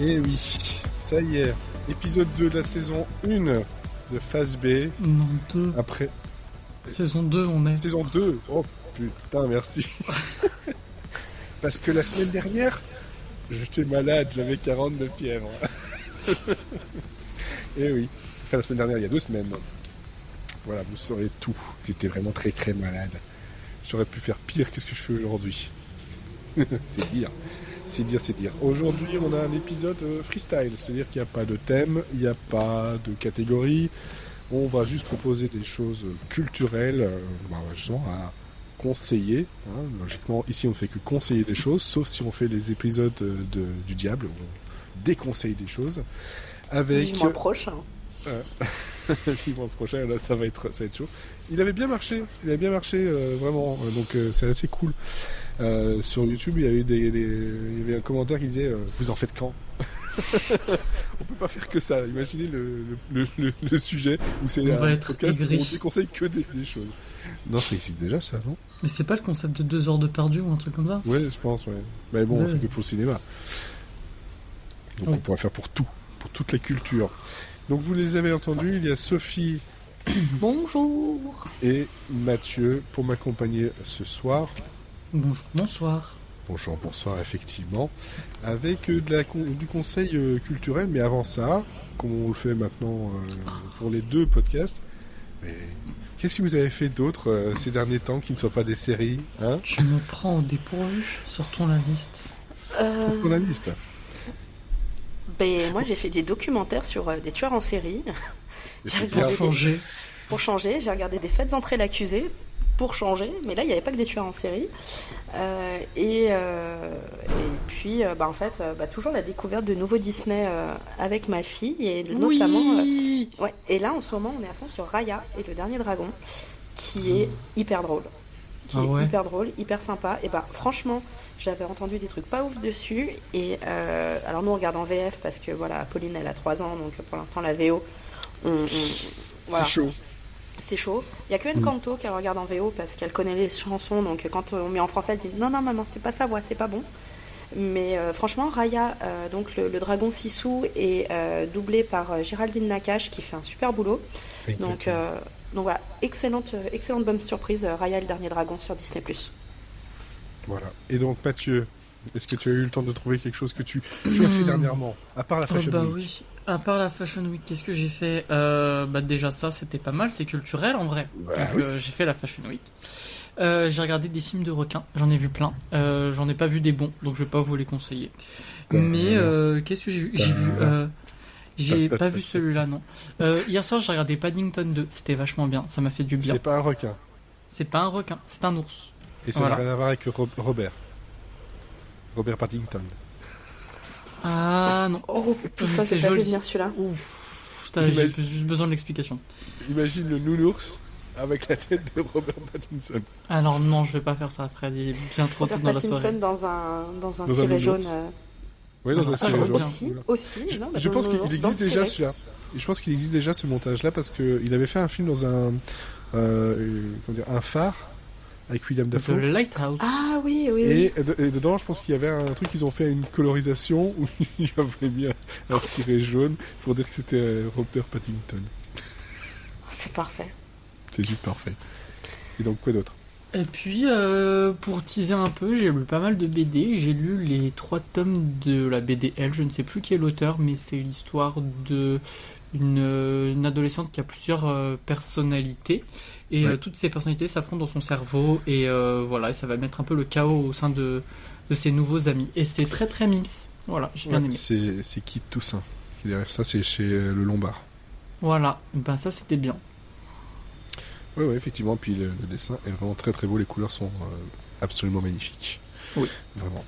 Et oui, ça y est, épisode 2 de la saison 1 de Phase B. Non, 2. Après. Saison 2, on est. Saison 2. Oh putain, merci. Parce que la semaine dernière, j'étais malade, j'avais 40 de fièvre. Et oui, enfin la semaine dernière, il y a 2 semaines. Voilà, vous saurez tout. J'étais vraiment très très malade. J'aurais pu faire pire que ce que je fais aujourd'hui. C'est dire. C'est dire. Aujourd'hui, on a un épisode freestyle, c'est-à-dire qu'il n'y a pas de thème, il n'y a pas de catégorie. On va juste proposer des choses culturelles, justement à conseiller. Hein. Logiquement, ici, on ne fait que conseiller des choses, sauf si on fait les épisodes du diable, où on déconseille des choses. Avec... Le mois prochain. Le mois prochain, là, ça va être chaud. Il avait bien marché, vraiment. Donc, c'est assez cool. Sur YouTube, il y avait un commentaire qui disait vous en faites quand? On peut pas faire que ça. Imaginez le sujet où c'est un podcast où on déconseille que des choses. Non, ça existe déjà, ça, non? Mais c'est pas le concept de 2 heures de perdu ou un truc comme ça? Ouais, je pense, ouais. Mais bon, c'est que pour le cinéma. Donc on pourrait faire pour tout, pour toute la culture. Donc vous les avez entendus, il y a Sophie. Bonjour. Et Mathieu pour m'accompagner ce soir. Bonjour, bonsoir. Bonsoir, effectivement. Avec du conseil culturel, mais avant ça, comme on le fait maintenant pour les 2 podcasts, mais qu'est-ce que vous avez fait d'autre ces derniers temps qui ne soient pas des séries, hein? Tu me prends au dépourvu. Sortons la liste. Sortons la liste. Ben, moi, j'ai fait des documentaires sur des tueurs en série. Pour changer, j'ai regardé des fêtes entrées l'accusé. Pour changer, mais là il n'y avait pas que des tueurs en série et puis en fait toujours la découverte de nouveaux Disney avec ma fille et notamment et là en ce moment on est à fond sur Raya et le dernier dragon qui est hyper drôle, hyper sympa et franchement j'avais entendu des trucs pas ouf dessus et alors nous on regarde en VF parce que voilà Pauline elle a 3 ans donc pour l'instant la VO voilà. C'est chaud. Il y a que Encanto qu'elle regarde en VO parce qu'elle connaît les chansons. Donc quand on met en français, elle dit non maman, c'est pas ça, c'est pas bon. Mais franchement, Raya, donc le dragon Sisu est doublé par Géraldine Nakache qui fait un super boulot. Donc voilà, excellente bonne surprise. Raya le dernier dragon sur Disney+. Voilà. Et donc Mathieu, est-ce que tu as eu le temps de trouver quelque chose que tu as fait dernièrement, à part la Fashion Week? Oui. À part la Fashion Week, qu'est-ce que j'ai fait? Déjà ça, c'était pas mal, c'est culturel en vrai. J'ai fait la Fashion Week. J'ai regardé des films de requins, j'en ai vu plein. J'en ai pas vu des bons, donc je vais pas vous les conseiller. Mais qu'est-ce que j'ai vu? J'ai pas vu celui-là, non. Hier soir, j'ai regardé Paddington 2, c'était vachement bien, ça m'a fait du bien. C'est pas un requin. C'est pas un requin, c'est un ours. Et ça n'a rien à voir avec Robert Paddington. Ah non. Oh putain, c'est joli. Venir celui-là. Ouf, j'ai juste besoin de l'explication. Imagine le nounours avec la tête de Robert Pattinson. Alors non, je vais pas faire ça, Fred. Il est bien trop tôt dans la soirée. Dans un ciré jaune. Oui, dans un ciré jaune. Aussi. Je pense qu'il existe déjà celui-là. Je pense qu'il existe déjà ce montage-là parce qu'il avait fait un film dans un phare. Avec William Dafoe. The Lighthouse. Ah oui. Et dedans, je pense qu'il y avait un truc, ils ont fait une colorisation où ils avaient mis un ciré jaune pour dire que c'était Robert Paddington. C'est parfait. C'est juste parfait. Et donc, quoi d'autre? Et puis, pour teaser un peu, j'ai lu pas mal de BD. J'ai lu les 3 tomes de la BD Elle. Je ne sais plus qui est l'auteur, mais c'est l'histoire de une adolescente qui a plusieurs personnalités. Et toutes ces personnalités s'affrontent dans son cerveau. Et et ça va mettre un peu le chaos au sein de ses nouveaux amis. Et c'est très très mims. Voilà, j'ai bien aimé. C'est Kit Toussaint qui est derrière ça, c'est chez Le Lombard. Voilà, ça c'était bien. Oui, effectivement. Puis le dessin est vraiment très très beau. Les couleurs sont absolument magnifiques. Oui. Vraiment.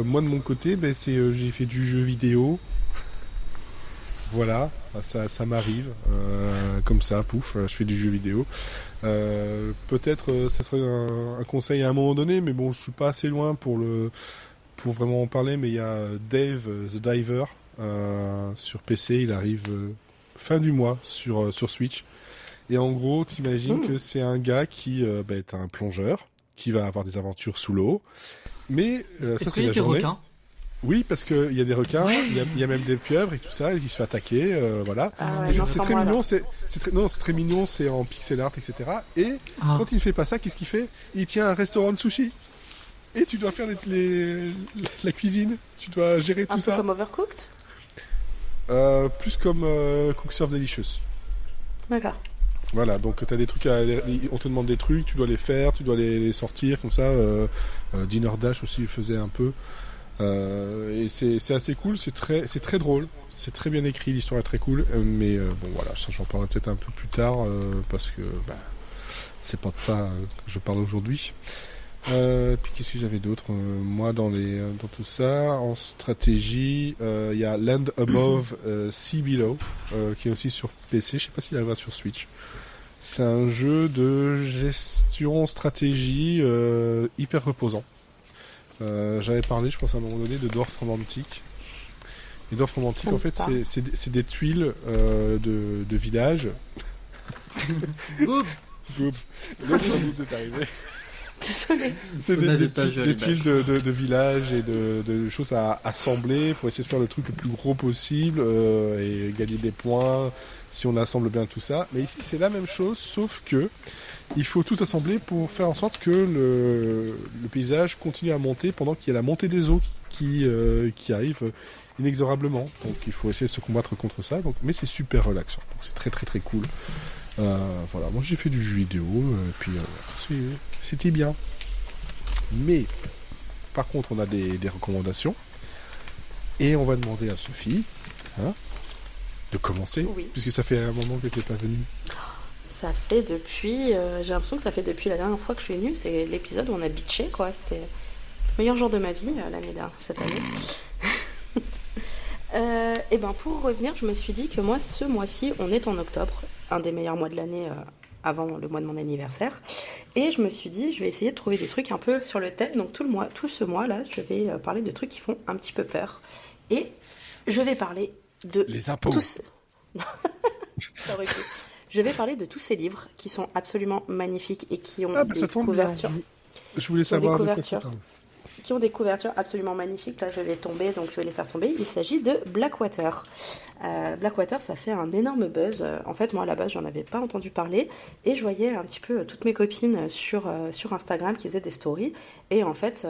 Moi de mon côté, j'ai fait du jeu vidéo. Voilà, ça m'arrive, comme ça, pouf, je fais du jeu vidéo. Peut-être ça serait un conseil à un moment donné, mais bon, je suis pas assez loin pour vraiment en parler, mais il y a Dave the Diver sur PC, il arrive fin du mois sur Switch. Et en gros, t'imagines que c'est un gars qui est un plongeur, qui va avoir des aventures sous l'eau, mais ça c'est la journée. Requins Oui, parce qu'il y a des requins, il y a même des pieuvres et tout ça, et qui se fait attaquer, voilà. Ah ouais, Et non, c'est sans très moi, mignon, là. c'est très mignon, c'est en pixel art, etc. Et Ah. quand il fait pas ça, qu'est-ce qu'il fait? Il tient un restaurant de sushi. Et tu dois faire la cuisine, tu dois gérer Un tout peu ça. comme Overcooked. Plus comme Cook Serve Delicious. D'accord. Voilà, donc t'as des trucs, on te demande des trucs, tu dois les faire, tu dois les sortir, comme ça. Dinner Dash aussi faisait un peu. Et c'est assez cool, c'est très drôle, c'est très bien écrit, l'histoire est très cool. Mais bon voilà, ça j'en parlerai peut-être un peu plus tard, parce que c'est pas de ça que je parle aujourd'hui. Puis qu'est-ce que j'avais d'autre moi dans tout ça en stratégie, il y a Land Above, Sea Below, qui est aussi sur PC. Je sais pas s'il arrivera sur Switch. C'est un jeu de gestion stratégie hyper reposant. J'avais parlé, je pense à un moment donné, de Dwarf Romantic. Et Dwarf Romantic, en fait, c'est des tuiles de village. Oups. Oups. Le bout est arrivé. Désolée. C'est Vous des n'avez pas vu à tuiles de village et de choses à assembler pour essayer de faire le truc le plus gros possible et gagner des points si on assemble bien tout ça. Mais ici c'est la même chose, sauf que il faut tout assembler pour faire en sorte que le paysage continue à monter pendant qu'il y a la montée des eaux qui arrive inexorablement. Donc il faut essayer de se combattre contre ça. Donc, mais c'est super relaxant. Donc c'est très très très cool. Voilà, moi j'ai fait du jeu vidéo, puis c'était bien. Mais par contre, on a des recommandations et on va demander à Sophie de commencer, Oui. puisque ça fait un moment que tu n'es pas venue. Ça fait depuis. J'ai l'impression que ça fait depuis la dernière fois que je suis venue. C'est l'épisode où on a bitché, quoi. C'était le meilleur jour de ma vie l'année dernière, cette année. Et ben pour revenir, je me suis dit que moi, ce mois-ci, on est en octobre, un des meilleurs mois de l'année avant le mois de mon anniversaire. Et je me suis dit, je vais essayer de trouver des trucs un peu sur le thème. Donc tout ce mois-là, je vais parler de trucs qui font un petit peu peur. Et je vais parler de Les impôts. Ça aurait pu. Je vais parler de tous ces livres qui sont absolument magnifiques et qui ont Ça des tombe bien. couvertures. Je voulais savoir de quoi ça couvertures. parle. Qui ont des couvertures absolument magnifiques. Là, je vais tomber, donc je vais les faire tomber. Il s'agit de Blackwater. Blackwater, ça fait un énorme buzz. En fait, moi, à la base, j'en avais pas entendu parler. Et je voyais un petit peu toutes mes copines sur Instagram qui faisaient des stories. Et en fait,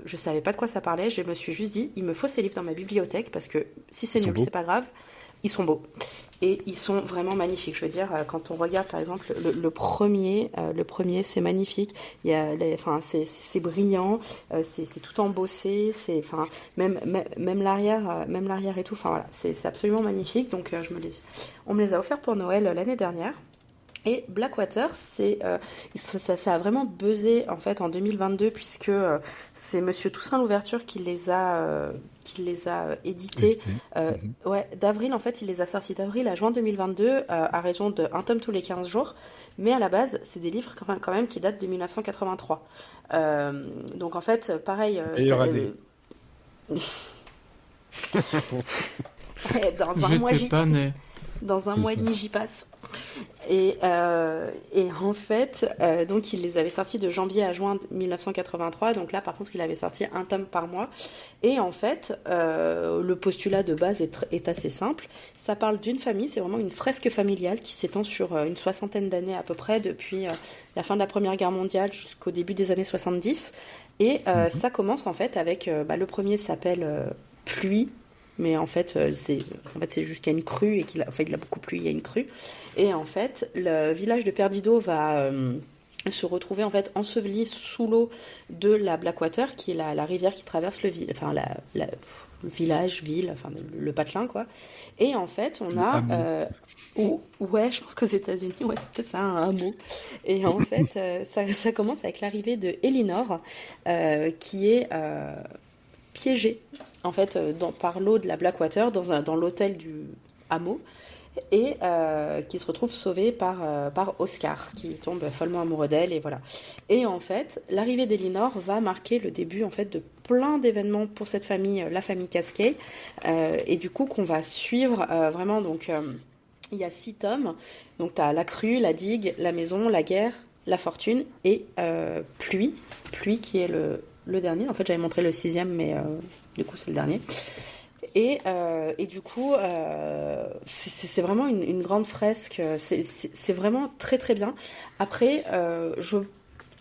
je savais pas de quoi ça parlait. Je me suis juste dit, il me faut ces livres dans ma bibliothèque parce que si c'est Ils sont nul, beaux. c'est pas grave. Ils sont beaux. Et ils sont vraiment magnifiques. Je veux dire, quand on regarde par exemple le premier, c'est magnifique. Il y a, c'est brillant, c'est tout embossé, même l'arrière et tout. Enfin voilà, c'est absolument magnifique. Donc on me les a offerts pour Noël l'année dernière. Et Blackwater, ça a vraiment buzzé en fait en 2022 puisque c'est Monsieur Toussaint Louverture qui les a édités. Ouais, d'avril en fait, il les a sortis d'avril à juin 2022 à raison d'un tome tous les 15 jours. Mais à la base, c'est des livres quand même qui datent de 1983. Donc en fait, pareil. Meilleure année. Dans un mois, J'étais pas né. dans un mois et demi, j'y passe. Et en fait, donc il les avait sortis de janvier à juin 1983. Donc là, par contre, il avait sorti un tome par mois. Et en fait, le postulat de base est assez simple. Ça parle d'une famille, c'est vraiment une fresque familiale qui s'étend sur une soixantaine d'années à peu près, depuis la fin de la Première Guerre mondiale jusqu'au début des années 70. Et ça commence en fait avec... le premier s'appelle Pluie. Mais en fait, c'est juste qu'il y a une crue et il a beaucoup plu, il y a une crue. Et en fait, le village de Perdido va se retrouver en fait enseveli sous l'eau de la Blackwater, qui est la rivière qui traverse le village, ville, enfin le patelin quoi. Et en fait, on a ouais, je pense qu'aux États-Unis, ouais, c'est peut-être ça un hameau. Et en fait, ça commence avec l'arrivée de Elinor, qui est piégée en fait par l'eau de la Blackwater dans l'hôtel du hameau et qui se retrouve sauvée par Oscar qui tombe follement amoureux d'elle et voilà. Et en fait l'arrivée d'Elinor va marquer le début en fait de plein d'événements pour cette famille, la famille Casquet, et du coup qu'on va suivre vraiment. Donc il y a 6 tomes, donc tu as la crue, la digue, la maison, la guerre, la fortune et Pluie qui est le dernier. En fait, j'avais montré le 6e, mais du coup, c'est le dernier. Et du coup, c'est vraiment une grande fresque. C'est vraiment très très bien. Après, je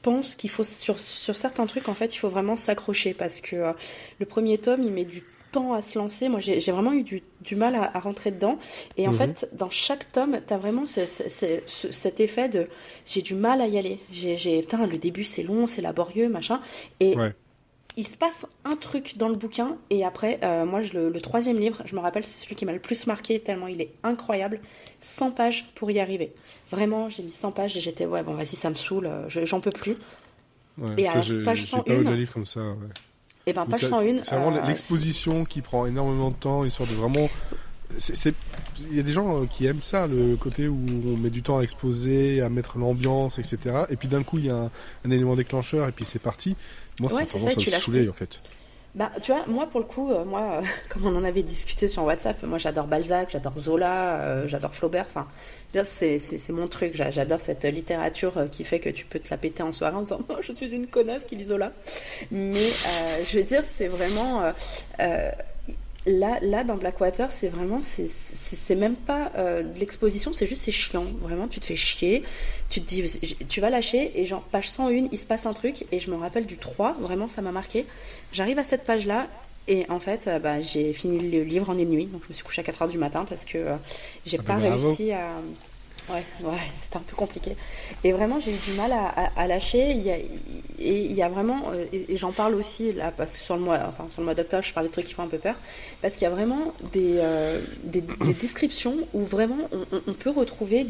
pense qu'il faut sur certains trucs, en fait, il faut vraiment s'accrocher parce que le premier tome, il met du temps à se lancer. Moi, j'ai vraiment eu du mal à rentrer dedans. Et en fait, dans chaque tome, t'as vraiment cet effet de j'ai du mal à y aller. Putain, le début, c'est long, c'est laborieux, machin. Et il se passe un truc dans le bouquin. Et après, moi, le 3e livre, je me rappelle, c'est celui qui m'a le plus marqué, tellement il est incroyable. 100 pages pour y arriver. Vraiment, j'ai mis 100 pages et j'étais, ouais, bon, vas-y, ça me saoule, j'en peux plus. Ouais, et ça, à la page j'ai pas eu 101... de livre comme ça, ouais. Et ben, page 101... C'est vraiment l'exposition qui prend énormément de temps, histoire de vraiment... Il y a des gens qui aiment ça, le côté où on met du temps à exposer, à mettre l'ambiance, etc. Et puis d'un coup, il y a un élément déclencheur et puis c'est parti. Moi, ça a tendance à me saouler, en fait. Bah, tu vois, moi, pour le coup, comme on en avait discuté sur WhatsApp, moi, j'adore Balzac, j'adore Zola, j'adore Flaubert. Enfin, c'est mon truc. J'adore cette littérature qui fait que tu peux te la péter en soirée en disant « je suis une connasse qui lit Zola ». Mais, je veux dire, c'est vraiment... Là, dans Blackwater, c'est vraiment, c'est même pas de l'exposition, c'est juste, c'est chiant. Vraiment, tu te fais chier, tu te dis, tu vas lâcher, et genre, page 101, il se passe un truc, et je me rappelle du 3, vraiment, ça m'a marqué. J'arrive à cette page-là, et en fait, j'ai fini le livre en une nuit, donc je me suis couchée à 4h du matin, parce que j'ai pas réussi à... Ouais, c'était un peu compliqué. Et vraiment, j'ai eu du mal à lâcher. Il y a vraiment, et j'en parle aussi là, parce que sur le mois d'octobre, je parle des trucs qui font un peu peur, parce qu'il y a vraiment des descriptions où vraiment on peut retrouver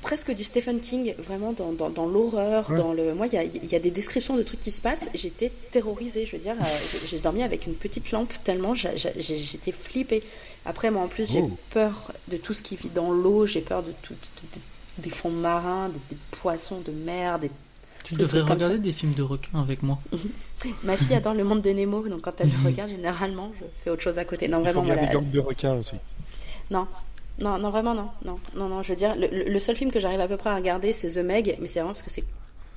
presque du Stephen King, vraiment dans l'horreur, moi il y a des descriptions de trucs qui se passent, j'étais terrorisée, je veux dire, j'ai dormi avec une petite lampe tellement j'étais flippée. Après, moi en plus j'ai peur de tout ce qui vit dans l'eau, j'ai peur de des fonds marins, des poissons de mer, tu devrais regarder des films de requins avec moi. Ma fille adore le monde de Nemo, donc quand elle le regarde, généralement je fais autre chose à côté. Non, vraiment, il faut des gangs de requins aussi. Non, vraiment, non. Je veux dire, le seul film que j'arrive à peu près à regarder, c'est The Meg, mais c'est vraiment parce que c'est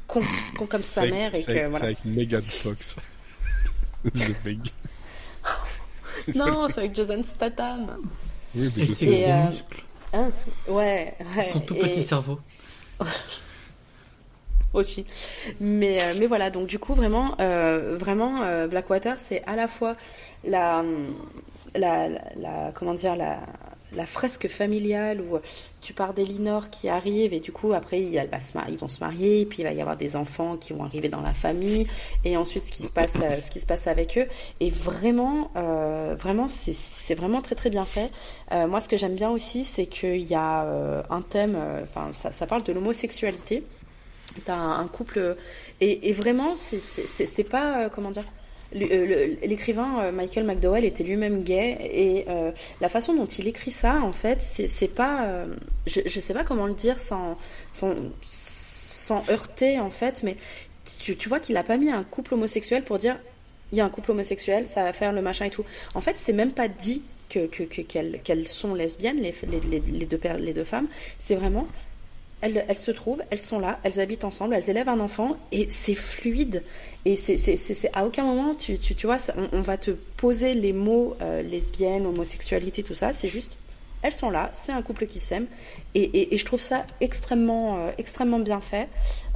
con comme sa mère et que voilà. C'est avec Megan Fox. The Meg. Non, c'est avec Jason Statham. Oui, mais c'est gros muscles. Ouais. Son tout petit cerveau. Aussi. Mais voilà, donc du coup, vraiment, Blackwater, c'est à la fois la fresque familiale où tu pars d'Elinor qui arrive et du coup après ils vont se marier et puis il va y avoir des enfants qui vont arriver dans la famille et ensuite ce qui se passe avec eux et vraiment c'est vraiment très très bien fait. Moi ce que j'aime bien aussi c'est qu'il y a un thème, ça parle de l'homosexualité. T'as un couple et vraiment c'est pas comment dire. L'écrivain Michael McDowell était lui-même gay et la façon dont il écrit ça en fait c'est pas je sais pas comment le dire sans heurter en fait, mais tu vois qu'il a pas mis un couple homosexuel pour dire il y a un couple homosexuel, ça va faire le machin et tout. En fait c'est même pas dit qu'elles sont lesbiennes les deux femmes, c'est vraiment elles se trouvent, elles sont là, elles habitent ensemble, elles élèvent un enfant et c'est fluide. Et c'est à aucun moment, tu vois, on va te poser les mots lesbienne, homosexualité, tout ça. C'est juste, elles sont là, c'est un couple qui s'aime. Et je trouve ça extrêmement bien fait.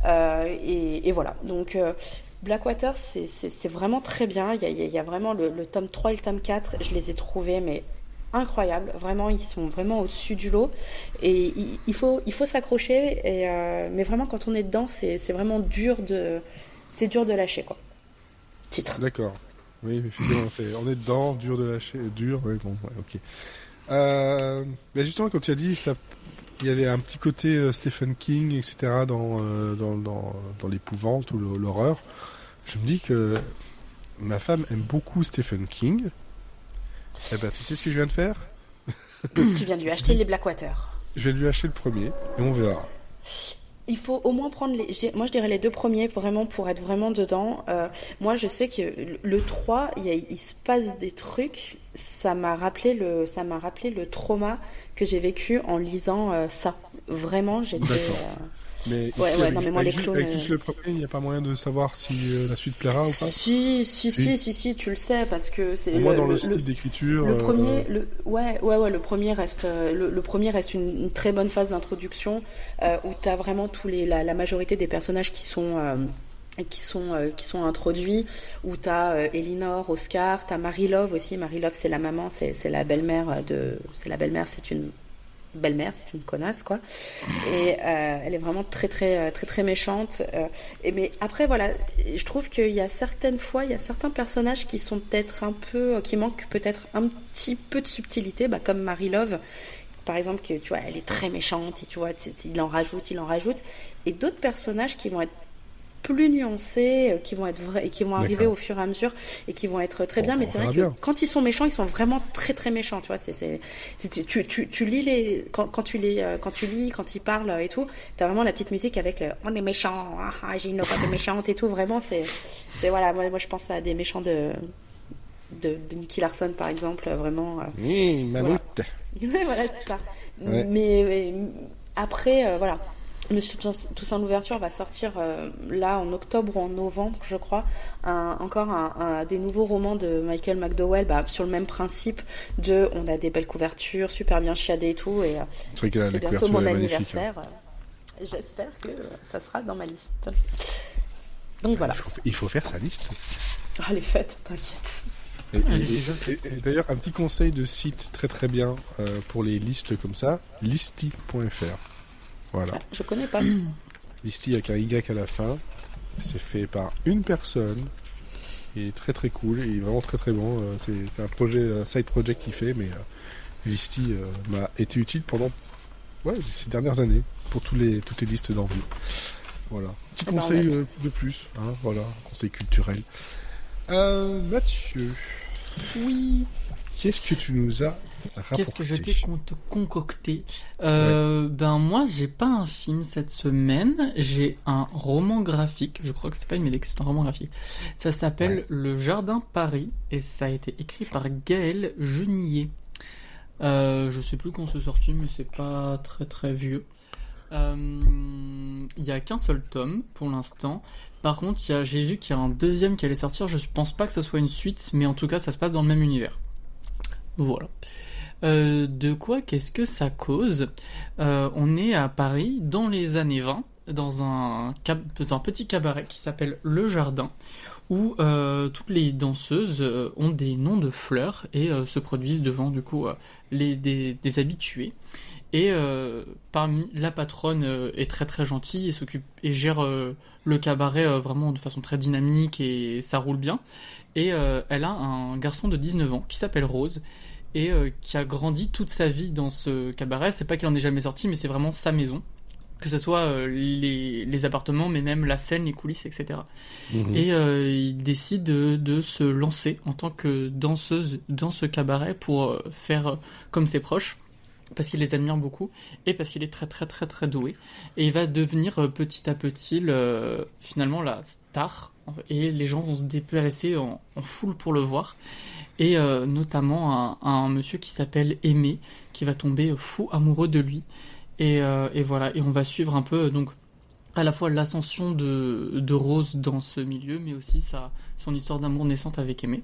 Et voilà. Donc, Blackwater, c'est vraiment très bien. Il y a vraiment le tome 3 et le tome 4, je les ai trouvés, mais incroyable, vraiment ils sont vraiment au-dessus du lot et il faut s'accrocher mais vraiment quand on est dedans c'est vraiment dur de lâcher quoi. Titre. D'accord. Oui, mais finalement on est dedans, dur de lâcher, oui, bon, ouais, ok. Mais justement quand tu as dit ça, il y avait un petit côté Stephen King, etc. dans l'épouvante ou l'horreur. Je me dis que ma femme aime beaucoup Stephen King. Eh ben, tu sais ce que je viens de faire ? Tu viens de lui acheter les Blackwater. Je vais lui acheter le premier et on verra. Il faut au moins prendre moi je dirais les 2 premiers vraiment pour être vraiment dedans. Moi je sais que le 3 il se passe des trucs, ça m'a rappelé le trauma que j'ai vécu en lisant ça. Vraiment j'étais Mais Ouais, ici, ouais, non, mais moi, les clones, avec juste le premier, il n'y a pas moyen de savoir si la suite plaira ou pas. Si, tu le sais, parce que c'est Au moins dans le style d'écriture. le premier, le premier reste, le premier reste une très bonne phase d'introduction où t'as vraiment la majorité des personnages qui sont introduits, où t'as Elinor, Oscar, t'as Mary Love aussi. Mary Love, c'est la maman, c'est la belle-mère c'est une belle-mère, c'est une connasse, quoi. Et elle est vraiment très très très très méchante. Mais après, voilà, je trouve qu'il y a certaines fois, il y a certains personnages qui sont peut-être qui manquent peut-être un petit peu de subtilité, comme Mary Love, par exemple, que tu vois, elle est très méchante, et tu vois, il en rajoute, et d'autres personnages qui vont être plus nuancés, qui vont être vrais et qui vont arriver au fur et à mesure et qui vont être très bien. Mais c'est vrai que quand ils sont méchants, ils sont vraiment très très méchants. Tu vois, tu lis quand ils parlent et tout, t'as vraiment la petite musique avec le on est méchant, j'ai une oreille méchante et tout. Vraiment, c'est voilà. Moi, je pense à des méchants de Nicky Larson par exemple, vraiment. Oui, Mammouth. Voilà, c'est ça. Ouais. Mais après, voilà. Monsieur Toussaint l'ouverture va sortir là en octobre ou en novembre, je crois, encore des nouveaux romans de Michael McDowell, sur le même principe on a des belles couvertures, super bien chiadées et tout, et c'est bientôt mon anniversaire. J'espère que ça sera dans ma liste. Donc voilà. Il faut faire sa liste. Ah, elle est faite, t'inquiète. Et d'ailleurs, un petit conseil de site très très bien pour les listes comme ça, listy.fr. Voilà. Je connais pas. Listy avec un Y à la fin. C'est fait par une personne. Il est très très cool. Il est vraiment très très bon. C'est un projet, un side project qu'il fait, mais Listy m'a été utile pendant ces dernières années pour toutes les listes d'envie. Voilà. Petit conseil de plus. Voilà, conseil culturel. Mathieu. Oui. Qu'est-ce que tu nous as rapporté? Qu'est-ce que je t'ai concocté? Moi, j'ai pas un film cette semaine. J'ai un roman graphique. Je crois que c'est pas une BD, c'est un roman graphique. Ça s'appelle Le Jardin Paris et ça a été écrit par Gaël Genillet. Je sais plus quand c'est sorti, mais c'est pas très très vieux. Il y a qu'un seul tome pour l'instant. Par contre, j'ai vu qu'il y a un deuxième qui allait sortir. Je pense pas que ça soit une suite, mais en tout cas, ça se passe dans le même univers. Voilà. De quoi qu'est-ce que ça cause? On est à Paris dans les années 20, dans un petit cabaret qui s'appelle Le Jardin, où toutes les danseuses ont des noms de fleurs et se produisent devant du coup des habitués. Et parmi la patronne est très très gentille et s'occupe et gère le cabaret vraiment de façon très dynamique et ça roule bien. Et elle a un garçon de 19 ans qui s'appelle Rose et qui a grandi toute sa vie dans ce cabaret. C'est pas qu'il en est jamais sorti, mais c'est vraiment sa maison. Que ce soit les appartements, mais même la scène, les coulisses, etc. Mmh. Et il décide de se lancer en tant que danseuse dans ce cabaret pour faire comme ses proches. Parce qu'il les admire beaucoup et parce qu'il est très très très très doué. Et il va devenir petit à petit finalement la star. Et les gens vont se déplacer en foule pour le voir. Et notamment un monsieur qui s'appelle Aimé, qui va tomber fou amoureux de lui. Et voilà, et on va suivre un peu donc à la fois l'ascension de Rose dans ce milieu, mais aussi son histoire d'amour naissante avec Aimé.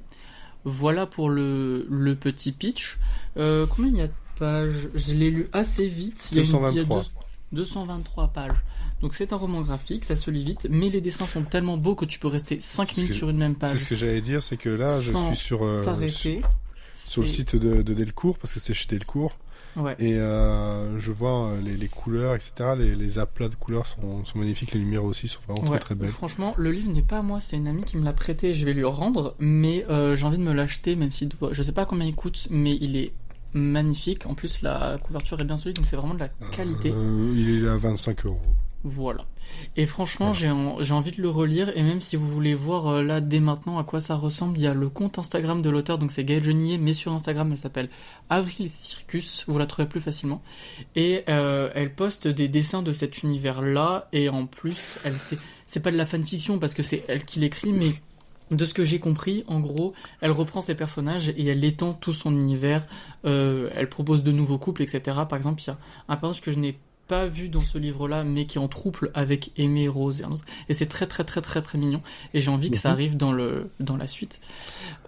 Voilà pour le petit pitch. Combien il y a de pages? Je l'ai lu assez vite. 223. 223 pages. Donc c'est un roman graphique, ça se lit vite, mais les dessins sont tellement beaux que tu peux rester 5 minutes sur une même page. C'est ce que j'allais dire, c'est que là, je suis sur le site de Delcourt, parce que c'est chez Delcourt. Ouais. Et je vois les couleurs, etc. Les aplats de couleurs sont magnifiques. Les lumières aussi sont vraiment très très belles. Franchement, le livre n'est pas à moi, c'est une amie qui me l'a prêté. Je vais lui rendre, mais j'ai envie de me l'acheter, même si je sais pas combien il coûte, mais il est magnifique. En plus, la couverture est bien solide, donc c'est vraiment de la qualité. Il est à 25 €. Voilà. Et franchement, j'ai envie de le relire. Et même si vous voulez voir là dès maintenant à quoi ça ressemble, il y a le compte Instagram de l'auteur. Donc c'est Gaël Genillet, mais sur Instagram, elle s'appelle Avril Circus. Vous la trouverez plus facilement. Et elle poste des dessins de cet univers-là. Et en plus, c'est pas de la fanfiction parce que c'est elle qui l'écrit, mais de ce que j'ai compris, en gros, elle reprend ses personnages et elle étend tout son univers. Elle propose de nouveaux couples, etc. Par exemple, il y a un personnage que je n'ai pas vu dans ce livre-là, mais qui est en trouble avec Aimé, Rose et un autre. Et c'est très très très très très mignon. Et j'ai envie que ça arrive dans la suite.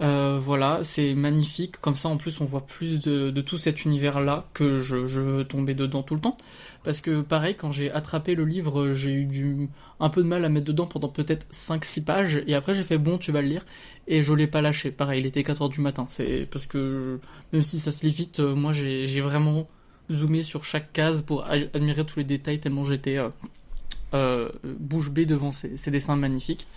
Voilà, c'est magnifique. Comme ça, en plus, on voit plus de tout cet univers-là que je veux tomber dedans tout le temps. Parce que pareil, quand j'ai attrapé le livre, j'ai eu un peu de mal à mettre dedans pendant peut-être 5-6 pages. Et après, j'ai fait bon, tu vas le lire. Et je l'ai pas lâché. Pareil, il était 4h du matin. C'est parce que même si ça se lit vite, moi j'ai vraiment zoomé sur chaque case pour admirer tous les détails tellement j'étais bouche bée devant ces dessins magnifiques.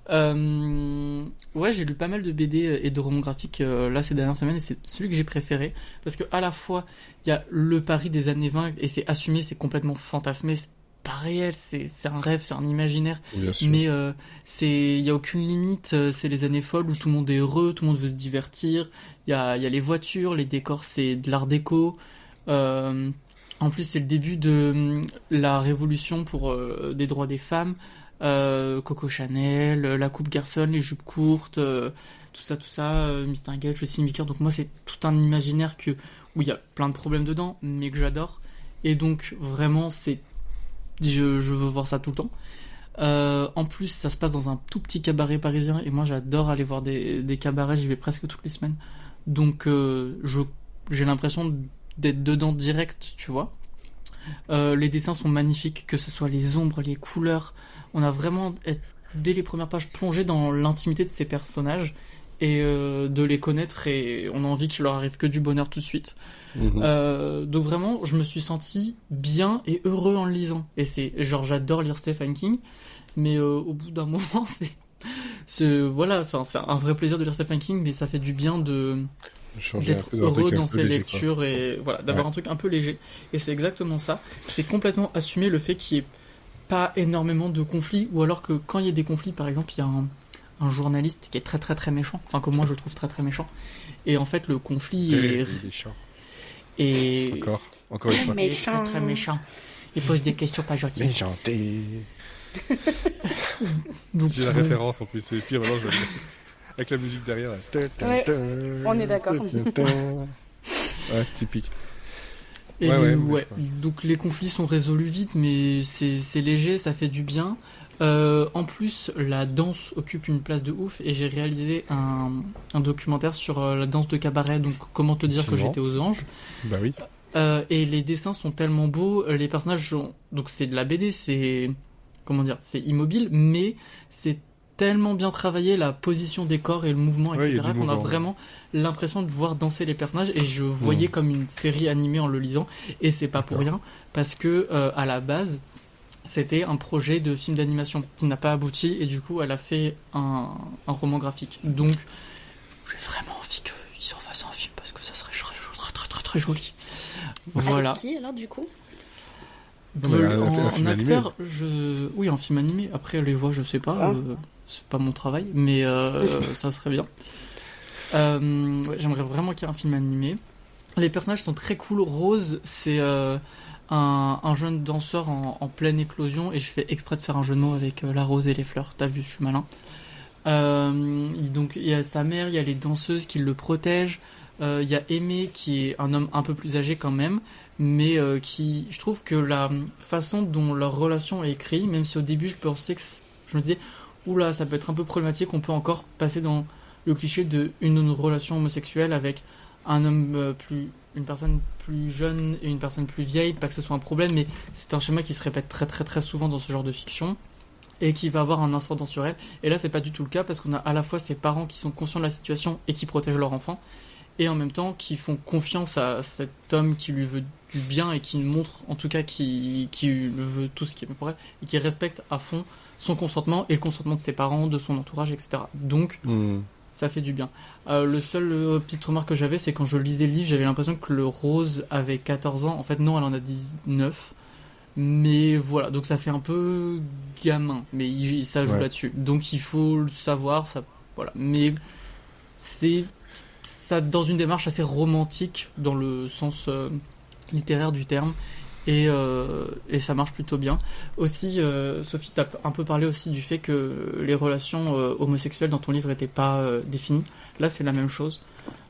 Ouais, j'ai lu pas mal de BD et de romans graphiques là ces dernières semaines et c'est celui que j'ai préféré parce que à la fois il y a le Paris des années 20 et c'est assumé, c'est complètement fantasmé, c'est pas réel, c'est un rêve, c'est un imaginaire, mais il y a aucune limite, c'est les années folles où tout le monde est heureux, tout le monde veut se divertir, il y a les voitures, les décors, c'est de l'art déco. En plus, c'est le début de la révolution pour des droits des femmes. Coco Chanel, la coupe garçonne, les jupes courtes, tout ça, Mistinguett, le Cinebicker. Donc moi, c'est tout un imaginaire où il y a plein de problèmes dedans, mais que j'adore. Et donc vraiment, je veux voir ça tout le temps. En plus, ça se passe dans un tout petit cabaret parisien, et moi, j'adore aller voir des cabarets. J'y vais presque toutes les semaines. Donc j'ai l'impression d'être dedans direct, tu vois. Les dessins sont magnifiques, que ce soit les ombres, les couleurs. On a vraiment, dès les premières pages, plongé dans l'intimité de ces personnages et de les connaître, et on a envie qu'il leur arrive que du bonheur tout de suite. Donc vraiment, je me suis senti bien et heureux en le lisant. Et j'adore lire Stephen King, mais au bout d'un moment, c'est un vrai plaisir de lire Stephen King, mais ça fait du bien d'être heureux dans ses lectures, quoi. Et voilà, d'avoir un truc un peu léger. Et c'est exactement ça. C'est complètement assumer le fait qu'il y ait pas énormément de conflits, ou alors que quand il y a des conflits, par exemple, il y a un journaliste qui est très très très méchant, enfin que moi je trouve très très méchant, et en fait le conflit est méchant. Et encore une fois, méchant. Très très méchant, il pose des questions pas gentilles. Méchanté. Donc, j'ai la référence en plus, c'est pire maintenant, avec la musique derrière là. Ouais, on est d'accord. Ouais, typique. Et ouais. Donc les conflits sont résolus vite, mais c'est léger, ça fait du bien. En plus, la danse occupe une place de ouf, et j'ai réalisé un documentaire sur la danse de cabaret, donc comment te dire que j'étais aux anges. Bah oui. Et les dessins sont tellement beaux, les personnages donc c'est de la BD, c'est immobile, mais c'est tellement bien travaillé, la position des corps et le mouvement, etc., qu'on a vraiment l'impression de voir danser les personnages, et je voyais comme une série animée en le lisant, et c'est pas pour rien, parce que à la base, c'était un projet de film d'animation qui n'a pas abouti, et du coup, elle a fait un roman graphique. Donc, j'ai vraiment envie qu'ils en fassent un film, parce que ça serait très très très très joli. Voilà. Avec qui alors, du coup? En acteur, oui, en film animé. Après, les voix, je sais pas. C'est pas mon travail, mais ça serait bien. J'aimerais vraiment qu'il y ait un film animé. Les personnages sont très cool. Rose, c'est un jeune danseur en pleine éclosion, et je fais exprès de faire un jeu de mots avec la rose et les fleurs. T'as vu, je suis malin. Donc, il y a sa mère, il y a les danseuses qui le protègent. Il y a Aimé, qui est un homme un peu plus âgé quand même, mais je trouve que la façon dont leur relation est écrite, même si au début je pensais je me disais oula, ça peut être un peu problématique, on peut encore passer dans le cliché d'une relation homosexuelle avec un homme une personne plus jeune et une personne plus vieille, pas que ce soit un problème, mais c'est un schéma qui se répète très très très souvent dans ce genre de fiction et qui va avoir un ascendant sur elle. Et là, c'est pas du tout le cas, parce qu'on a à la fois ses parents qui sont conscients de la situation et qui protègent leur enfant, et en même temps qui font confiance à cet homme qui lui veut du bien et qui montre en tout cas qui le veut tout ce qui est pour elle, et qui respecte à fond son consentement et le consentement de ses parents, de son entourage, etc. Donc ça fait du bien. Le seul petite remarque que j'avais, c'est quand je lisais le livre, j'avais l'impression que le Rose avait 14 ans. En fait non, elle en a 19. Mais voilà, donc ça fait un peu gamin, mais ça joue là-dessus. Donc il faut le savoir, ça, voilà. Mais c'est ça dans une démarche assez romantique dans le sens littéraire du terme, et ça marche plutôt bien. Aussi, Sophie, t'as un peu parlé aussi du fait que les relations homosexuelles dans ton livre n'étaient pas définies. Là, c'est la même chose.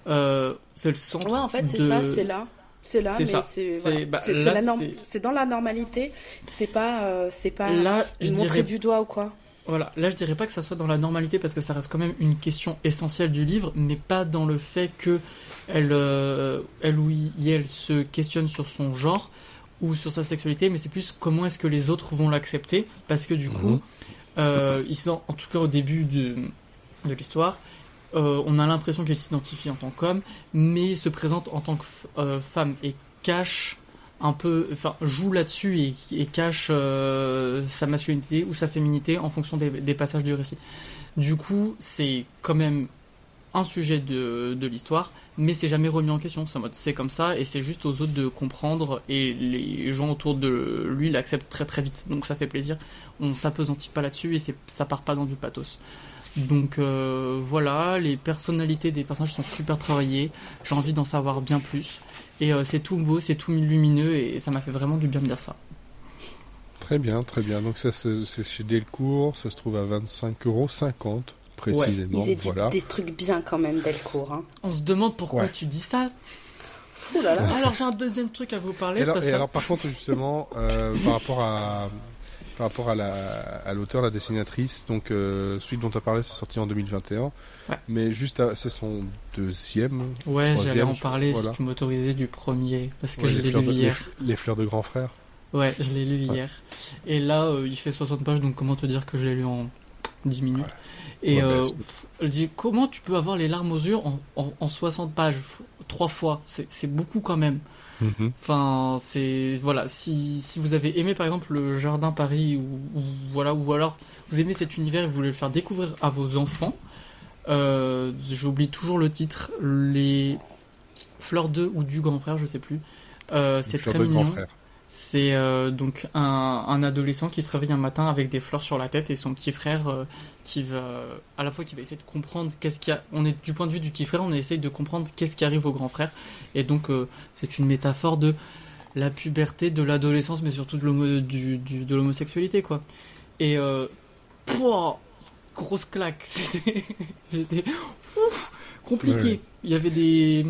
C'est le centre. Ouais, en fait, c'est ça, c'est là. C'est là, C'est mais ça. c'est C'est- voilà. bah, C'est là, la norme, c'est- c'est dans la normalité. C'est pas Là, je montrer dirais du doigt ou quoi. Voilà, là je dirais pas que ça soit dans la normalité parce que ça reste quand même une question essentielle du livre, mais pas dans le fait que elle ou elle se questionne sur son genre ou sur sa sexualité, mais c'est plus comment est-ce que les autres vont l'accepter, parce que du coup, ils sont, en tout cas au début de l'histoire, on a l'impression qu'elle s'identifie en tant qu'homme, mais se présente en tant que femme et cache un peu, enfin joue là-dessus et cache sa masculinité ou sa féminité en fonction des passages du récit. Du coup, c'est quand même un sujet de l'histoire, mais c'est jamais remis en question. C'est en mode, c'est comme ça et c'est juste aux autres de comprendre et les gens autour de lui l'acceptent très très vite. Donc ça fait plaisir. On s'appesantit pas là-dessus et ça part pas dans du pathos. Donc voilà, les personnalités des personnages sont super travaillées. J'ai envie d'en savoir bien plus. Et c'est tout beau, c'est tout lumineux et ça m'a fait vraiment du bien de lire ça. Très bien, très bien. Donc ça, c'est chez Delcourt, ça se trouve à 25,50 € précisément. Ils éditent Voilà. des trucs bien quand même, Delcourt. Hein. On se demande pourquoi Ouais. tu dis ça. Ouh là là. Alors j'ai un deuxième truc à vous parler. Et alors, par contre, justement, par rapport à l'auteur, la dessinatrice, donc celui dont tu as parlé, c'est sorti en 2021. Ouais. Mais c'est son deuxième. Ouais, j'allais troisième, en parler voilà. si tu m'autorisais du premier, parce que Ouais, je l'ai lu hier. les fleurs de grand frère. Ouais, je l'ai lu hier. Et là, il fait 60 pages, donc comment te dire que je l'ai lu en 10 minutes. Ouais. Et Ouais, elle dit, comment tu peux avoir les larmes aux yeux en 60 pages 3 fois? C'est beaucoup quand même. Mhm. Enfin, voilà, si vous avez aimé par exemple le Jardin Paris ou alors vous aimez cet univers et vous voulez le faire découvrir à vos enfants, j'oublie toujours le titre, les Fleurs de ou du grand frère, je sais plus. C'est Les fleurs très de grand mignon. frère. C'est donc un adolescent qui se réveille un matin avec des fleurs sur la tête et son petit frère qui va à la fois qui va essayer de comprendre qu'est-ce qu'il y a. On est du point de vue du petit frère, on essaye de comprendre qu'est-ce qui arrive au grand frère. Et donc c'est une métaphore de la puberté, de l'adolescence, mais surtout de de l'homosexualité quoi. Et pouah, grosse claque. J'étais ouf, compliqué. Ouais. Il y avait des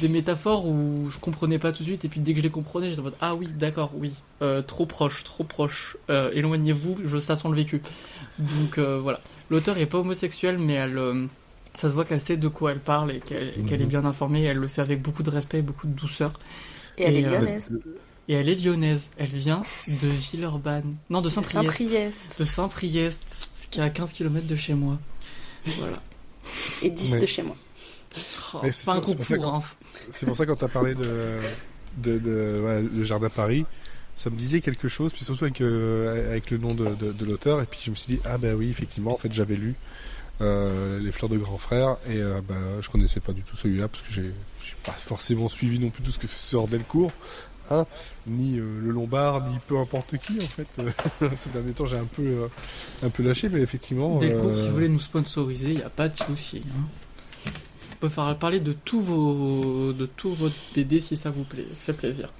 métaphores où je comprenais pas tout de suite et puis dès que je les comprenais j'étais en mode ah oui d'accord oui trop proche éloignez-vous, ça sent le vécu. Donc voilà, l'auteur est pas homosexuel mais ça se voit qu'elle sait de quoi elle parle et qu'elle est bien informée et elle le fait avec beaucoup de respect et beaucoup de douceur. Et elle est Et, lyonnaise. Et elle est lyonnaise, elle vient de Villeurbanne, non de Saint-Priest, Saint-Priest. de Saint-Priest, ce qui est à 15 km de chez moi. Voilà. Et 10 Ouais. de chez moi. Oh, Mais c'est pas un ça, c'est pour ça concours, hein. C'est pour ça quand tu as parlé le Jardin Paris, ça me disait quelque chose, puis surtout avec le nom de l'auteur, et puis je me suis dit, ah ben oui, effectivement, en fait j'avais lu Les Fleurs de Grand Frère, et je connaissais pas du tout celui-là, parce que j'ai pas forcément suivi non plus tout ce que sort Delcourt, hein, ni le Lombard, ni peu importe qui, en fait. Ces derniers temps, j'ai un peu lâché, mais effectivement... Delcourt, si vous voulez nous sponsoriser, il n'y a pas de souci. Hein. On peut faire parler de tout votre BD si ça vous plaît, fait plaisir.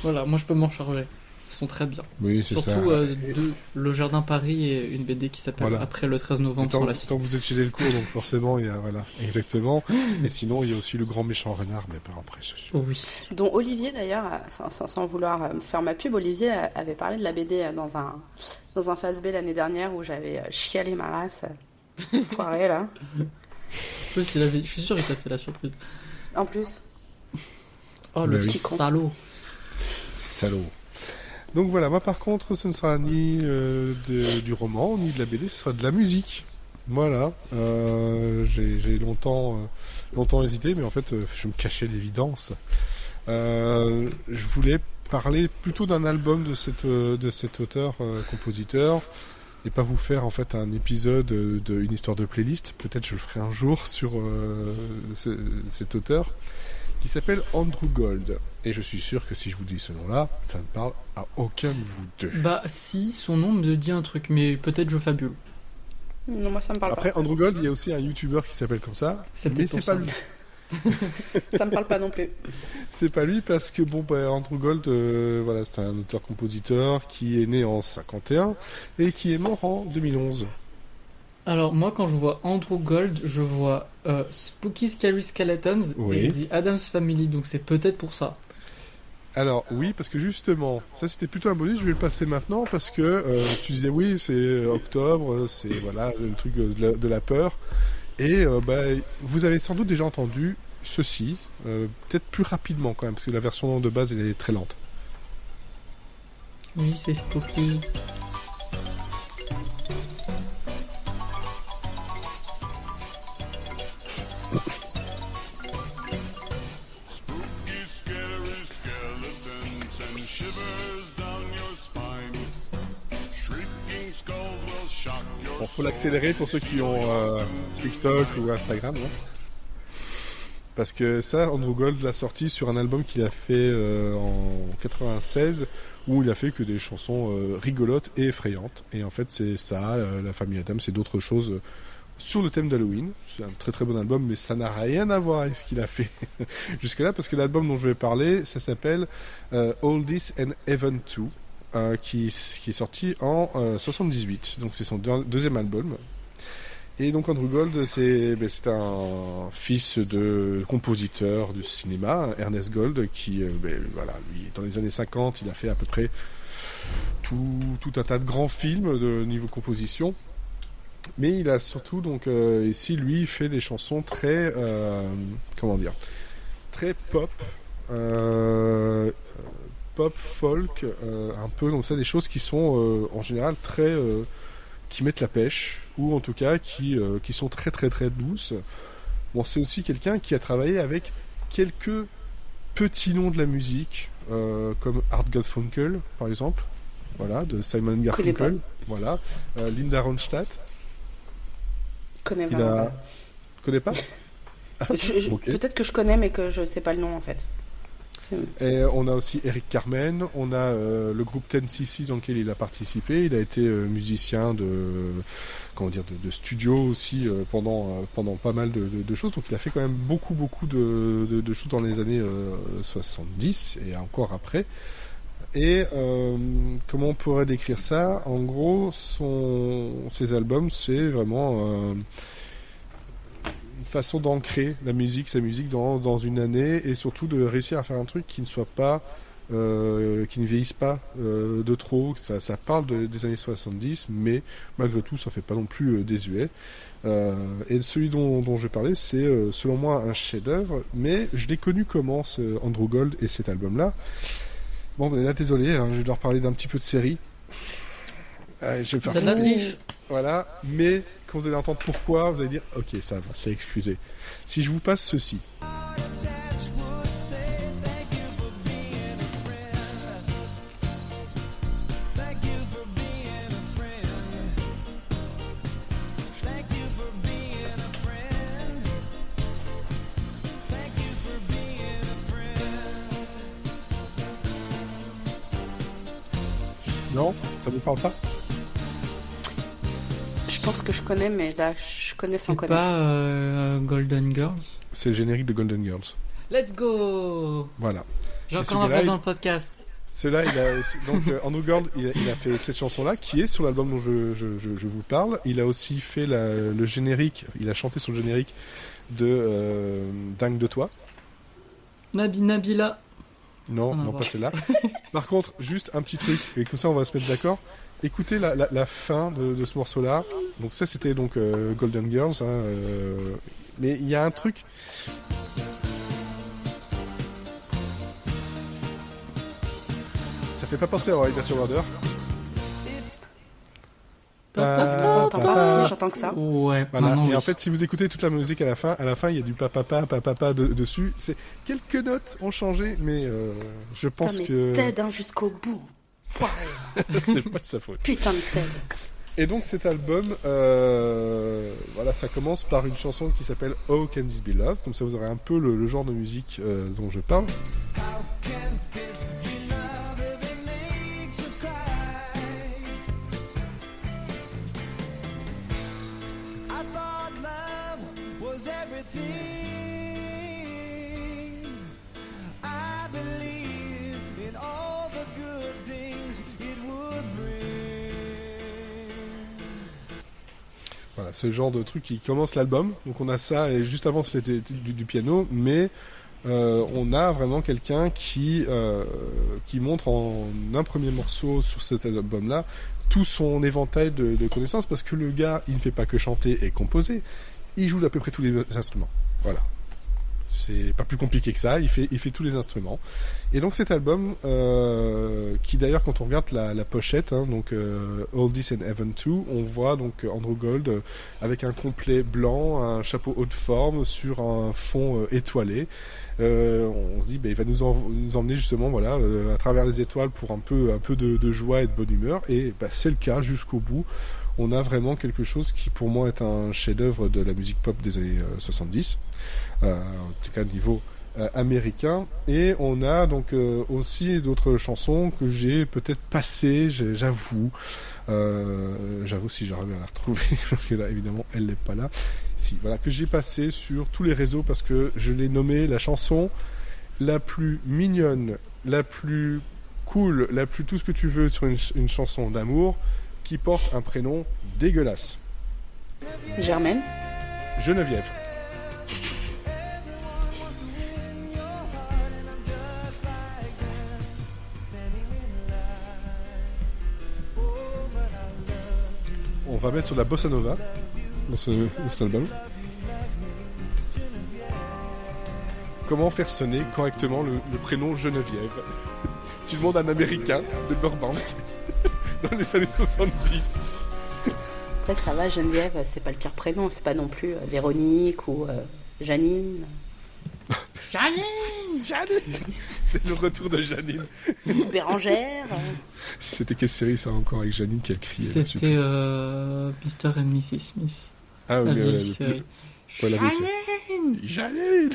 Voilà, moi je peux m'en charger. Ils sont très bien. Oui, c'est ça. Surtout Le Jardin Paris et une BD qui s'appelle Voilà. Après le 13 novembre sur la cité. Tant que vous êtes chez Delcourt, donc forcément, il y a, voilà, exactement. Et sinon, il y a aussi le grand méchant renard, mais pas après, je suis... Oh oui. Dont Olivier d'ailleurs, sans vouloir faire ma pub, Olivier avait parlé de la BD dans un Phase B l'année dernière où j'avais chialé ma race. Foiré là. Je suis sûr qu'il t'a fait la surprise. En plus. Oh le Bah oui. petit salaud. Salaud. Donc voilà, moi par contre, ce ne sera ni du roman, ni de la BD, ce sera de la musique. Voilà. J'ai longtemps hésité, mais en fait, je me cachais l'évidence. Je voulais parler plutôt d'un album de cet auteur-compositeur, et pas vous faire en fait un épisode d'une histoire de playlist. Peut-être je le ferai un jour sur cet auteur, qui s'appelle Andrew Gold. Et je suis sûr que si je vous dis ce nom-là, ça ne parle à aucun de vous deux. Bah si, son nom me dit un truc, mais peut-être je fabule. Non, moi ça me parle Après, Andrew Gold, il y a aussi un YouTuber qui s'appelle comme ça, C'est mais peut-être c'est pour pas ça. lui. pas. Ça me parle pas non plus. C'est pas lui parce que Andrew Gold, voilà, c'est un auteur-compositeur qui est né en 51 et qui est mort en 2011. Alors moi quand je vois Andrew Gold, je vois Spooky Scary Skeletons Oui. et The Addams Family, donc c'est peut-être pour ça. Alors oui, parce que justement, ça c'était plutôt un bonus, je vais le passer maintenant parce que tu disais oui, c'est octobre, c'est voilà le truc de la peur. Et vous avez sans doute déjà entendu ceci, peut-être plus rapidement quand même, parce que la version de base elle est très lente. Oui, c'est spooky. Bon, faut l'accélérer pour ceux qui ont TikTok ou Instagram, hein. Parce que ça, Andrew Gold l'a sorti sur un album qu'il a fait en 96, où il a fait que des chansons rigolotes et effrayantes. Et en fait, c'est ça, La famille Adams, c'est d'autres choses sur le thème d'Halloween. C'est un très très bon album, mais ça n'a rien à voir avec ce qu'il a fait jusque-là, parce que l'album dont je vais parler, ça s'appelle All This and Even 2. Qui est sorti en 78, donc c'est son deuxième album. Et donc Andrew Gold, c'est un fils de compositeur du cinéma, Ernest Gold, qui, voilà, lui, dans les années 50, il a fait à peu près tout un tas de grands films de niveau composition. Mais il a surtout, donc, ici, lui, fait des chansons très, très pop, pop, folk, un peu, donc ça, des choses qui sont, en général, très... qui mettent la pêche, ou en tout cas qui sont très très très douces. Bon, c'est aussi quelqu'un qui a travaillé avec quelques petits noms de la musique, comme Art Garfunkel, par exemple, voilà, de Simon Garfunkel, voilà, Linda Ronstadt. Connais pas. Connais pas? Okay. Peut-être que je connais, mais que je sais pas le nom en fait. Et on a aussi Eric Carmen, on a le groupe 10cc dans lequel il a participé. Il a été musicien de studio aussi pendant pas mal de choses. Donc il a fait quand même beaucoup de choses dans les années 70 et encore après. Et comment on pourrait décrire ça? En gros, ses albums, c'est vraiment façon d'ancrer sa musique dans une année, et surtout de réussir à faire un truc qui ne soit pas qui ne vieillisse pas de trop. Ça parle des années 70, mais malgré tout ça fait pas non plus désuet. Et celui dont je parlais, c'est selon moi un chef-d'œuvre, mais je l'ai connu comment, Andrew Gold et cet album là. Bon, ben là, désolé, hein, je vais devoir parler d'un petit peu de série. Je vais faire voilà, mais quand vous allez entendre pourquoi, vous allez dire ok, ça va, c'est excusé. Si je vous passe ceci. Non, ça vous parle pas? Je pense que je connais, mais là, je connais sans connaître. C'est pas Golden Girls? C'est le générique de Golden Girls. Let's go! Voilà. J'ai encore ma place dans le podcast. Celui-là, donc Andrew Gold, il a fait cette chanson-là, qui est sur l'album dont je vous parle. Il a aussi fait le générique, il a chanté sur le générique de Dingue de toi. Nabila. Non, pas celle-là. Par contre, juste un petit truc, et comme ça on va se mettre d'accord. Écoutez la fin de ce morceau-là. Donc ça, c'était donc Golden Girls. Hein, mais il y a un truc... Ça fait pas penser à How I Met Your Mother. T'entends pas? Si, j'entends que ça. Ouais. Voilà. Et oui. En fait, si vous écoutez toute la musique à la fin, il y a du papa dessus. Quelques notes ont changé, mais je pense que... Ted, hein, jusqu'au bout. C'est pas de sa faute. Putain de Ted. Et donc cet album, voilà, ça commence par une chanson qui s'appelle How Can This Be Love. Comme ça, vous aurez un peu le genre de musique dont je parle. Voilà, c'est le genre de truc qui commence l'album. Donc on a ça, et juste avant c'était du piano, mais on a vraiment quelqu'un qui montre en un premier morceau sur cet album-là tout son éventail de connaissances, parce que le gars, il ne fait pas que chanter et composer, il joue d'à peu près tous les instruments. Voilà. C'est pas plus compliqué que ça, il fait tous les instruments. Et donc cet album, qui d'ailleurs quand on regarde la pochette, donc All This and Heaven 2, on voit donc Andrew Gold avec un complet blanc, un chapeau haut de forme sur un fond étoilé. On se dit, il va nous emmener justement, voilà, à travers les étoiles pour un peu de joie et de bonne humeur. Et c'est le cas jusqu'au bout. On a vraiment quelque chose qui, pour moi, est un chef-d'œuvre de la musique pop des années 70, en tout cas au niveau américain. Et on a donc aussi d'autres chansons que j'ai peut-être passées, j'avoue. J'avoue, si j'arrive à la retrouver, parce que là, évidemment, elle n'est pas là. Si, voilà, que j'ai passé sur tous les réseaux, parce que je l'ai nommée la chanson la plus mignonne, la plus cool, la plus tout ce que tu veux sur une chanson d'amour, qui porte un prénom dégueulasse. Germaine. Geneviève. On va mettre sur la bossa nova dans cet album. Comment faire sonner correctement le prénom Geneviève? Tu demandes à un Américain de Burbank dans les années 70. Après, ça va, Geneviève, c'est pas le pire prénom, c'est pas non plus Véronique ou Janine. Janine. C'est le retour de Janine. Bérangère. C'était quelle série ça encore avec Janine qui a crié? C'était Mr. and Mrs. Smith. Ah oui, la vieille série. Janine.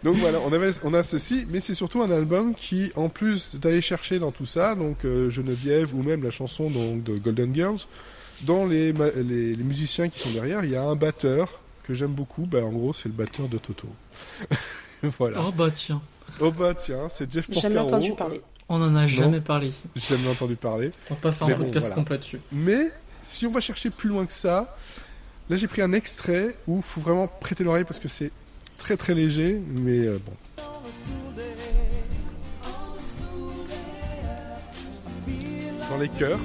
Donc voilà, on a ceci, mais c'est surtout un album qui, en plus d'aller chercher dans tout ça, donc Geneviève ou même la chanson donc, de Golden Girls, dans les musiciens qui sont derrière, il y a un batteur que j'aime beaucoup, en gros c'est le batteur de Toto. Voilà. Oh bah tiens, c'est Jeff Porcaro. J'ai jamais entendu parler. On en a jamais parlé ici. J'ai jamais entendu parler. On va pas faire un podcast complet dessus. Mais si on va chercher plus loin que ça, là j'ai pris un extrait où il faut vraiment prêter l'oreille parce que c'est très très léger, mais bon. Dans les chœurs.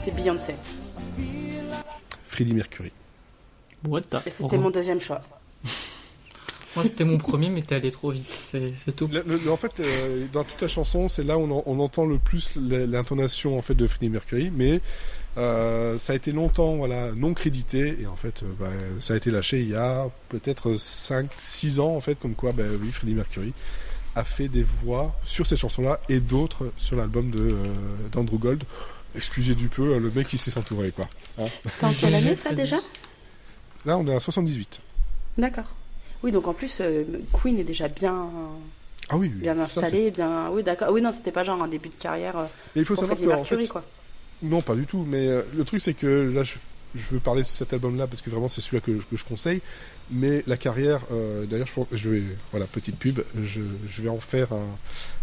C'est Beyoncé. Freddie Mercury. What the... Et c'était mon deuxième choix. Moi c'était mon premier, mais t'es allé trop vite, c'est tout. En fait, dans toute la chanson, c'est là où on entend le plus l'intonation en fait de Freddie Mercury, mais ça a été longtemps non crédité, et en fait ça a été lâché il y a peut-être 5-6 ans en fait, comme quoi oui, Freddie Mercury a fait des voix sur cette chanson-là et d'autres sur l'album d'Andrew Gold. Excusez du peu, le mec il sait s'entourer quoi. Hein. C'est en quelle année ça déjà? Là on est à 78. D'accord. Oui, donc en plus Queen est déjà bien bien installé, bien. Oui, d'accord. Oui, non, c'était pas genre un début de carrière. Mais il faut savoir Freddie Mercury, fait, quoi. Non, pas du tout. Mais le truc c'est que là, je veux parler de cet album-là parce que vraiment c'est celui-là que je conseille. Mais la carrière, d'ailleurs, petite pub, je vais en faire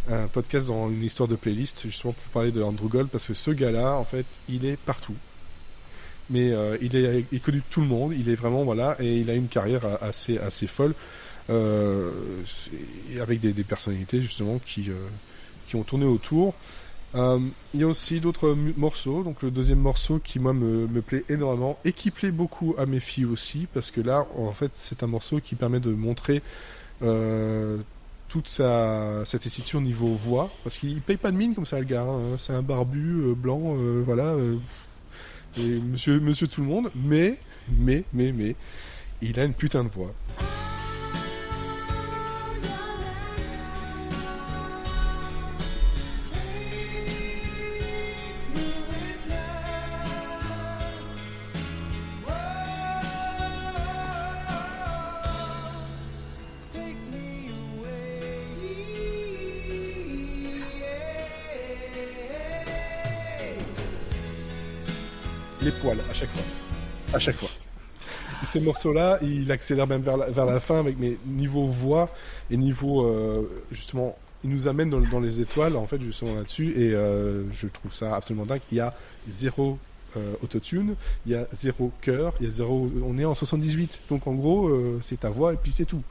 un podcast dans une histoire de playlist justement pour parler de Andrew Gold parce que ce gars-là, en fait, il est partout. Mais il est connu de tout le monde, il est vraiment et il a une carrière assez folle avec des personnalités justement qui ont tourné autour. Il y a aussi d'autres morceaux, donc le deuxième morceau qui moi me plaît énormément et qui plaît beaucoup à mes filles aussi parce que là en fait c'est un morceau qui permet de montrer toute sa tessiture au niveau voix parce qu'il paye pas de mine comme ça le gars, hein. C'est un barbu blanc et monsieur tout le monde, mais, il a une putain de voix. Les poils, à chaque fois. Et ce morceau-là, il accélère même vers la fin avec mes niveaux voix et niveau justement, il nous amène dans les étoiles en fait justement là-dessus et je trouve ça absolument dingue. Il y a zéro autotune, il y a 0 chœur, il y a 0... On est en 78, donc en gros, c'est ta voix et puis c'est tout.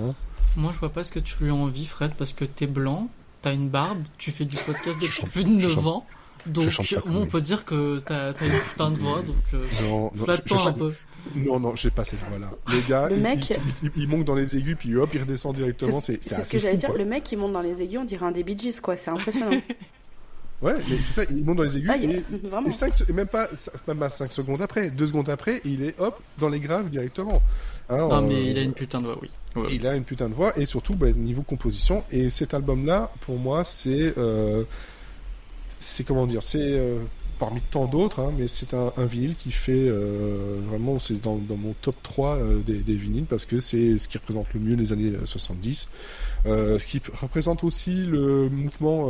Hein. Moi, je vois pas ce que tu lui as envie, Fred, parce que t'es blanc, t'as une barbe, tu fais du podcast depuis plus de 9 ans. Donc, on peut dire que t'as une putain de voix, donc flatte-toi un peu. Non, j'ai pas cette voix-là. Le gars, il monte dans les aigus, puis hop, il redescend directement. C'est ce que j'allais dire. Quoi. Le mec, il monte dans les aigus, on dirait un des Bee Gees, quoi. C'est impressionnant. Ouais, mais c'est ça, il monte dans les aigus, et même pas 5 secondes après, 2 secondes après, il est hop, dans les graves directement. Hein, non, mais il a une putain de voix, oui. Ouais. Il a une putain de voix, et surtout, niveau composition, et cet album-là, pour moi, c'est comment dire, c'est parmi tant d'autres, hein, mais c'est un vinyle qui fait vraiment, c'est dans mon top 3 des vinyles, parce que c'est ce qui représente le mieux les années 70. Ce qui représente aussi le mouvement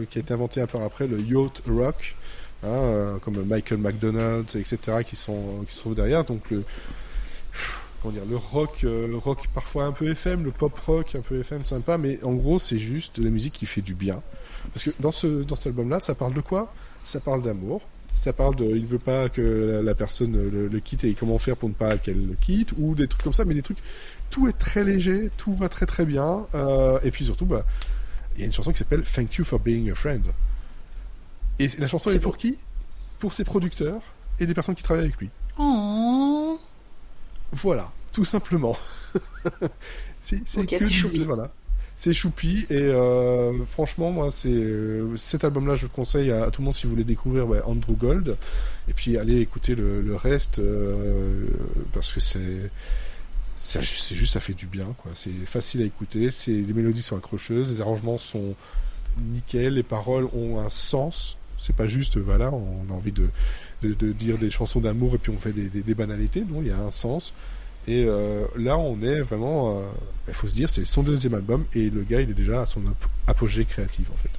qui a été inventé un peu après, le yacht rock, hein, comme Michael McDonald, etc., qui sont derrière. Donc le rock parfois un peu FM, le pop rock un peu FM sympa, mais en gros c'est juste de la musique qui fait du bien. Parce que dans cet album-là, ça parle de quoi ? Ça parle d'amour. Ça parle il veut pas que la personne le quitte et comment faire pour ne pas qu'elle le quitte, ou des trucs comme ça, mais des trucs, tout est très léger, tout va très très bien, et puis surtout, il y a une chanson qui s'appelle Thank You for Being a Friend. Et la chanson est pour qui ? Pour ses producteurs et les personnes qui travaillent avec lui. Oh. Voilà, tout simplement. c'est choupi. Voilà. C'est choupi, et franchement, moi, cet album-là, je le conseille à tout le monde si vous voulez découvrir Andrew Gold, et puis allez écouter le reste, parce que c'est juste, ça fait du bien, quoi. C'est facile à écouter, les mélodies sont accrocheuses, les arrangements sont nickel, les paroles ont un sens, c'est pas juste, voilà, on a envie de dire des chansons d'amour et puis on fait des banalités, non, il y a un sens. Et là, on est vraiment... il faut se dire, c'est son 2e album, et le gars, il est déjà à son apogée créatif, en fait.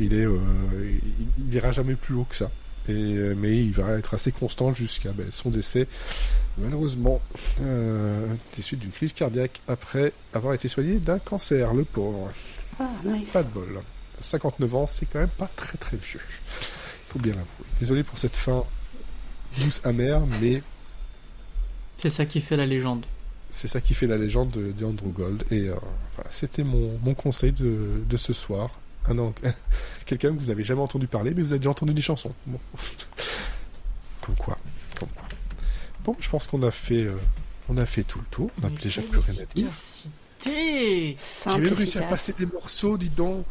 Il ira jamais plus haut que ça. Mais il va être assez constant jusqu'à son décès, malheureusement, des suites d'une crise cardiaque après avoir été soigné d'un cancer, le pauvre. Ah, nice. Pas de bol. 59 ans, c'est quand même pas très très vieux. Faut bien l'avouer. Désolé pour cette fin douce, amère, mais... C'est ça qui fait la légende. C'est ça qui fait la légende de Andrew Gold. Et voilà, c'était mon conseil de ce soir. Quelqu'un que vous n'avez jamais entendu parler, mais vous avez déjà entendu des chansons. Bon. Comme quoi. Bon, je pense qu'on a fait tout le tour. On n'a déjà plus rien à dire. J'ai même réussi à passer des morceaux, dis donc.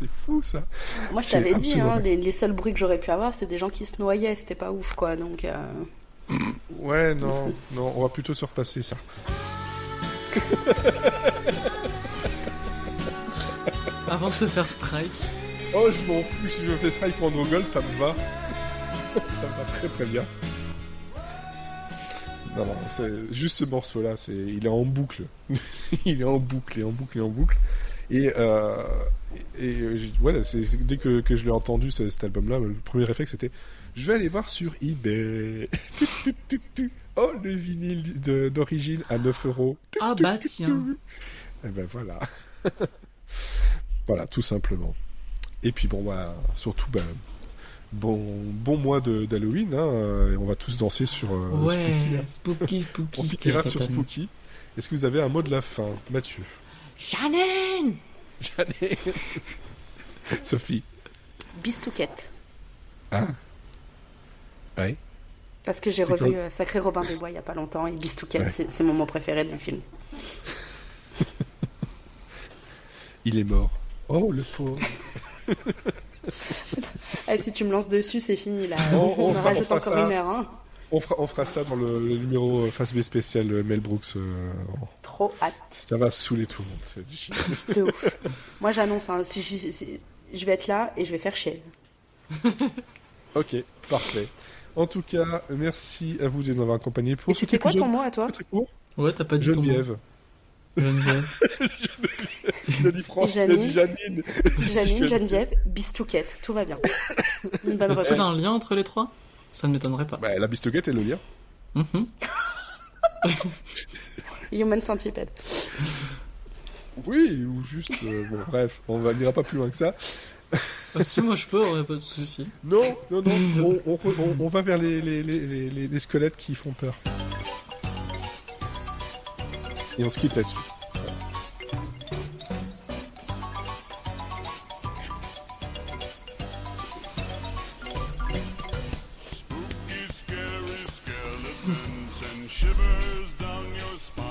C'est fou, ça. Moi, je t'avais dit, hein, les seuls bruits que j'aurais pu avoir, c'est des gens qui se noyaient. C'était pas ouf, quoi. Donc... Ouais, non, on va plutôt se repasser ça. Avant de te faire strike. Oh, je m'en fous, si je me fais strike pour Andrew Gold, ça me va. Ça me va très très bien. Non, c'est juste ce morceau-là, il est en boucle. Il est en boucle. Et voilà, dès que je l'ai entendu, cet album-là, le premier réflexe c'était... Je vais aller voir sur eBay. Oh, le vinyle d'origine à 9€. Ah bah tiens. Et ben voilà. Voilà, tout simplement. Et puis bon, surtout, bon mois d'Halloween. Hein, on va tous danser sur Spooky. On finira sur Spooky. Est-ce que vous avez un mot de la fin, Mathieu? Janine. Sophie. Bistouquette. Ah. Ouais. Parce que j'ai revu Sacré Robin des Bois il y a pas longtemps, et Bistouquette, c'est mon moment préféré du film. Il est mort. Oh, le pauvre. Si tu me lances dessus, c'est fini là. On rajoute encore une heure. Hein. On fera ça dans le numéro Face B spécial Mel Brooks. Trop hâte. Ça va saouler tout le monde. De ouf. Moi j'annonce, hein, je vais être là et je vais faire chier. Ok, parfait. En tout cas, merci à vous de m'avoir accompagné pour et c'était quoi ton mot à toi? Ouais, t'as pas dit Geneviève. Geneviève. Je dis franchement, je dis Janine. Geneviève, Bistouquette, tout va bien. Une bonne C'est un lien entre les trois? Ça ne m'étonnerait pas. La Bistouquette et le lien. Human Centipede. Oui, ou juste... bon, bref, on n'ira pas plus loin que ça. Si moi je peux, y a pas de souci. Non, on va vers les squelettes qui font peur. Et on se quitte là-dessus. Spooky, scary skeletons and shivers down your spine.